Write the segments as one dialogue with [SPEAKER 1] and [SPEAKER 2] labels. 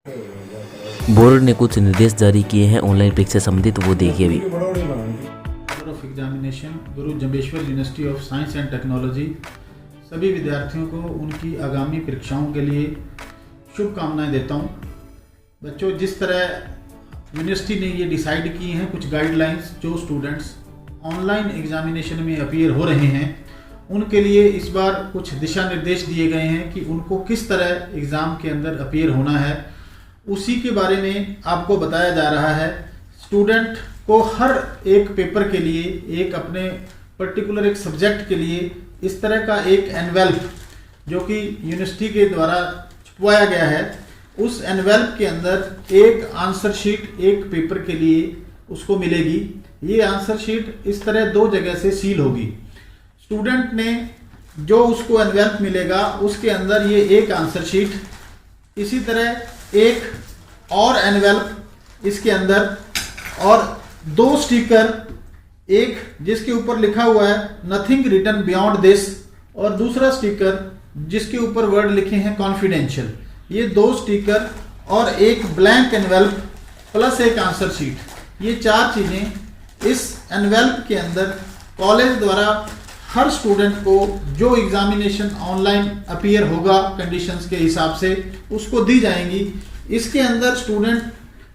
[SPEAKER 1] Board ने कुछ निर्देश जारी किए हैं ऑनलाइन परीक्षा संबंधित, वो देखिए अभी।
[SPEAKER 2] Board of examination Guru Jambheshwar university of science and technology सभी विद्यार्थियों को उनकी आगामी परीक्षाओं के लिए शुभकामनाएं देता हूं। बच्चों, जिस तरह यूनिवर्सिटी ने ये डिसाइड किए हैं कुछ गाइडलाइंस जो स्टूडेंट्स ऑनलाइन एग्जामिनेशन में अपीयर हो रहे हैं उनके लिए इस बार कुछ दिशा निर्देश दिए गए हैं कि उनको किस तरह एग्ज़ाम के अंदर अपीयर होना है, उसी के बारे में आपको बताया जा रहा है। स्टूडेंट को हर एक पेपर के लिए, एक अपने पर्टिकुलर एक सब्जेक्ट के लिए इस तरह का एक एनवेल्प जो कि यूनिवर्सिटी के द्वारा छुपवाया गया है, उस एनवेल्प के अंदर एक आंसर शीट एक पेपर के लिए उसको मिलेगी। ये आंसर शीट इस तरह दो जगह से सील होगी। स्टूडेंट ने जो उसको एनवेल्प मिलेगा उसके अंदर ये एक आंसर शीट, इसी तरह एक और एनवेल्प इसके अंदर और दो स्टिकर, एक जिसके ऊपर लिखा हुआ है नथिंग रिटन बियॉन्ड दिस और दूसरा स्टिकर जिसके ऊपर वर्ड लिखे हैं कॉन्फिडेंशियल। ये दो स्टिकर और एक ब्लैंक एनवेल्प प्लस एक आंसर शीट, ये चार चीज़ें इस एनवेल्प के अंदर कॉलेज द्वारा हर स्टूडेंट को जो एग्जामिनेशन ऑनलाइन अपीयर होगा कंडीशंस के हिसाब से उसको दी जाएंगी। इसके अंदर स्टूडेंट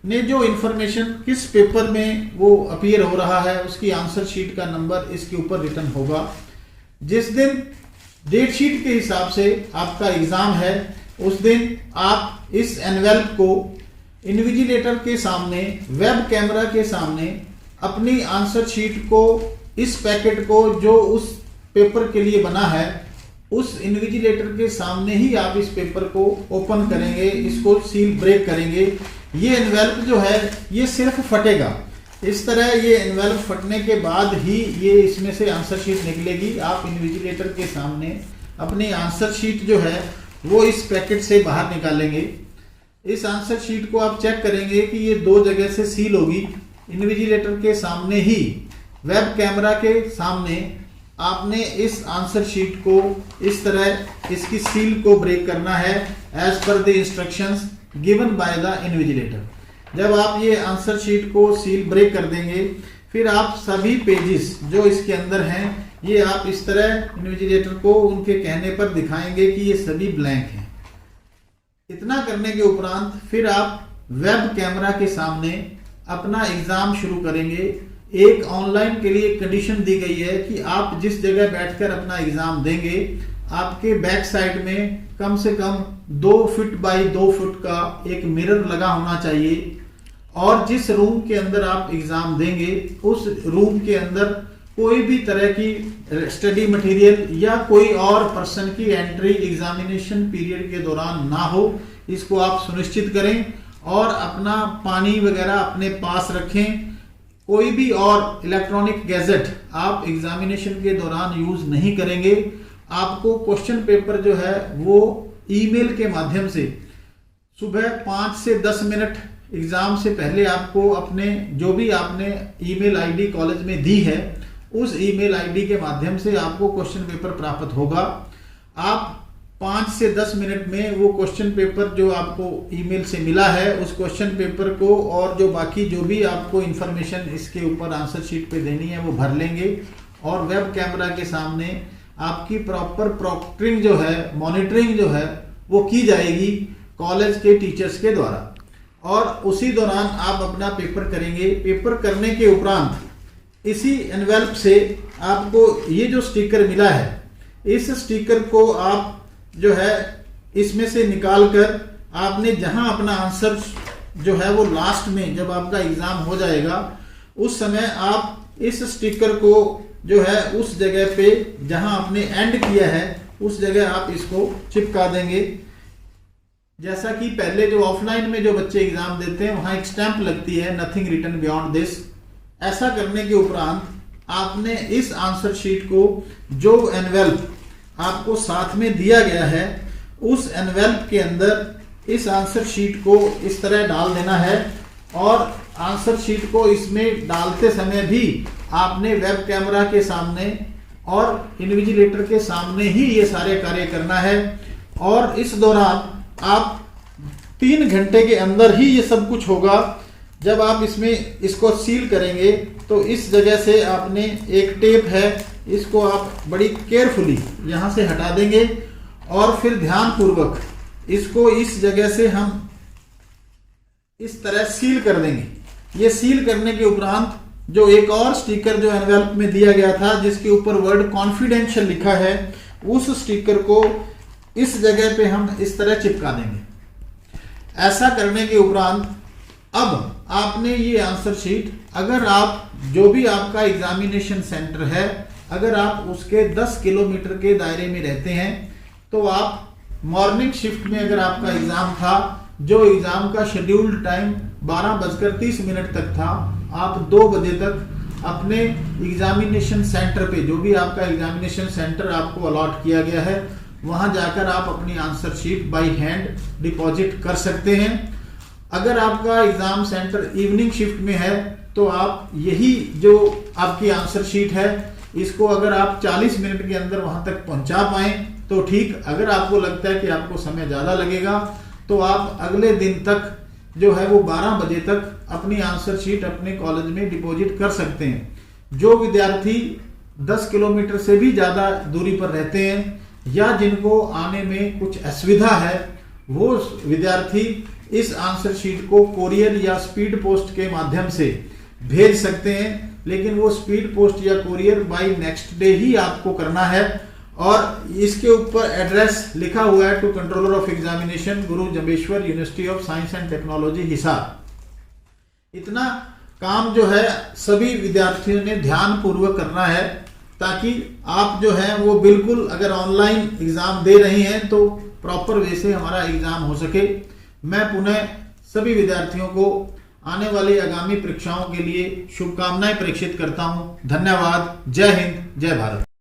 [SPEAKER 2] ने जो इन्फॉर्मेशन किस पेपर में वो अपीयर हो रहा है उसकी आंसर शीट का नंबर इसके ऊपर रिटन होगा। जिस दिन डेट शीट के हिसाब से आपका एग्ज़ाम है उस दिन आप इस एनवेल्प को इन्विजिलेटर के सामने, वेब कैमरा के सामने अपनी आंसर शीट को, इस पैकेट को जो उस पेपर के लिए बना है उस इन्विजिलेटर के सामने ही आप इस पेपर को ओपन करेंगे, इसको सील ब्रेक करेंगे। ये एनवेल्प जो है ये सिर्फ फटेगा। इस तरह ये एनवेल्प फटने के बाद ही ये इसमें से आंसर शीट निकलेगी। आप इन्विजिलेटर के सामने अपनी आंसर शीट जो है वो इस पैकेट से बाहर निकालेंगे। इस आंसर शीट को आप चेक करेंगे कि ये दो जगह से सील होगी। इन्विजिलेटर के सामने ही, वेब कैमरा के सामने आपने इस आंसर शीट को इस तरह इसकी सील को ब्रेक करना है as per the instructions given by the invigilator. जब आप ये आंसर शीट को सील ब्रेक कर देंगे फिर आप सभी पेजेस जो इसके अंदर हैं ये आप इस तरह इन्विजिलेटर को उनके कहने पर दिखाएंगे कि ये सभी ब्लैंक हैं। इतना करने के उपरांत फिर आप वेब कैमरा के सामने अपना एग्जाम शुरू करेंगे। एक ऑनलाइन के लिए कंडीशन दी गई है कि आप जिस जगह बैठकर अपना एग्जाम देंगे आपके बैक साइड में कम से कम 2 फुट बाई 2 फुट का एक मिरर लगा होना चाहिए और जिस रूम के अंदर आप एग्जाम देंगे उस रूम के अंदर कोई भी तरह की स्टडी मटेरियल या कोई और पर्सन की एंट्री एग्जामिनेशन पीरियड के दौरान ना हो, इसको आप सुनिश्चित करें और अपना पानी वगैरह अपने पास रखें। कोई भी और इलेक्ट्रॉनिक गैजेट आप एग्जामिनेशन के दौरान यूज नहीं करेंगे। आपको क्वेश्चन पेपर जो है वो ईमेल के माध्यम से सुबह 5 से 10 मिनट एग्जाम से पहले आपको अपने जो भी आपने ईमेल आईडी कॉलेज में दी है उस ईमेल आईडी के माध्यम से आपको क्वेश्चन पेपर प्राप्त होगा। आप 5 से 10 मिनट में वो क्वेश्चन पेपर जो आपको ईमेल से मिला है उस क्वेश्चन पेपर को और जो बाकी जो भी आपको इंफॉर्मेशन इसके ऊपर आंसर शीट पे देनी है वो भर लेंगे और वेब कैमरा के सामने आपकी प्रॉपर प्रॉक्टरिंग जो है, मॉनिटरिंग जो है वो की जाएगी कॉलेज के टीचर्स के द्वारा और उसी दौरान आप अपना पेपर करेंगे। पेपर करने के उपरांत इसी एनवेल्प से आपको ये जो स्टिकर मिला है इस स्टिकर को आप जो है इसमें से निकाल कर आपने जहां अपना आंसर जो है वो लास्ट में जब आपका एग्जाम हो जाएगा उस समय आप इस स्टिकर को जो है उस जगह पे जहां आपने एंड किया है उस जगह आप इसको चिपका देंगे। जैसा कि पहले जो ऑफलाइन में जो बच्चे एग्जाम देते हैं वहां एक स्टैंप लगती है नथिंग रिटन बियॉन्ड दिस। ऐसा करने के उपरांत आपने इस आंसर शीट को जो एनवेल्प आपको साथ में दिया गया है उस एनवेल्प के अंदर इस आंसर शीट को इस तरह डाल देना है और आंसर शीट को इसमें डालते समय भी आपने वेब कैमरा के सामने और इन्विजिलेटर के सामने ही ये सारे कार्य करना है। और इस दौरान आप 3 घंटे के अंदर ही ये सब कुछ होगा। जब आप इसमें इसको सील करेंगे तो इस जगह से आपने एक टेप है, इसको आप बड़ी केयरफुली यहाँ से हटा देंगे और फिर ध्यानपूर्वक इसको इस जगह से हम इस तरह सील कर देंगे। ये सील करने के उपरांत जो एक और स्टिकर जो एनवेलप में दिया गया था जिसके ऊपर वर्ड कॉन्फिडेंशियल लिखा है, उस स्टिकर को इस जगह पे हम इस तरह चिपका देंगे। ऐसा करने के उपरांत अब आपने ये आंसर शीट, अगर आप जो भी आपका एग्जामिनेशन सेंटर है, अगर आप उसके 10 किलोमीटर के दायरे में रहते हैं तो आप मॉर्निंग शिफ्ट में अगर आपका एग्जाम था, जो एग्जाम का शेड्यूल्ड टाइम 12:30 तक था, आप 2 बजे तक अपने एग्जामिनेशन सेंटर पे, जो भी आपका एग्जामिनेशन सेंटर आपको अलॉट किया गया है, वहां जाकर आप अपनी answer sheet by hand deposit कर सकते हैं। अगर आपका एग्जाम सेंटर इवनिंग शिफ्ट में है तो आप यही जो आपकी आंसर शीट है, इसको अगर आप 40 मिनट के अंदर वहां तक पहुंचा पाए तो ठीक। अगर आपको लगता है कि आपको समय ज्यादा लगेगा तो आप अगले दिन तक जो है वो 12 बजे तक अपनी आंसर शीट अपने कॉलेज में डिपॉजिट कर सकते हैं। जो विद्यार्थी 10 किलोमीटर से भी ज्यादा दूरी पर रहते हैं या जिनको आने में कुछ असुविधा है, वो विद्यार्थी इस आंसर शीट को कोरियर या स्पीड पोस्ट के माध्यम से भेज सकते हैं, लेकिन वो स्पीड पोस्ट या कोरियर बाय नेक्स्ट डे ही आपको करना है। और इसके ऊपर एड्रेस लिखा हुआ है, to controller of examination, Guru Jambheshwar university of science and technology, Hisar. इतना काम जो है सभी विद्यार्थियों ने ध्यान पूर्वक करना है, ताकि आप जो है वो बिल्कुल, अगर ऑनलाइन एग्जाम दे रहे हैं तो प्रॉपर वे से हमारा एग्जाम हो सके। मैं पुनः सभी विद्यार्थियों को आने वाली आगामी परीक्षाओं के लिए शुभकामनाएं प्रेषित करता हूं। धन्यवाद। जय हिंद, जय भारत।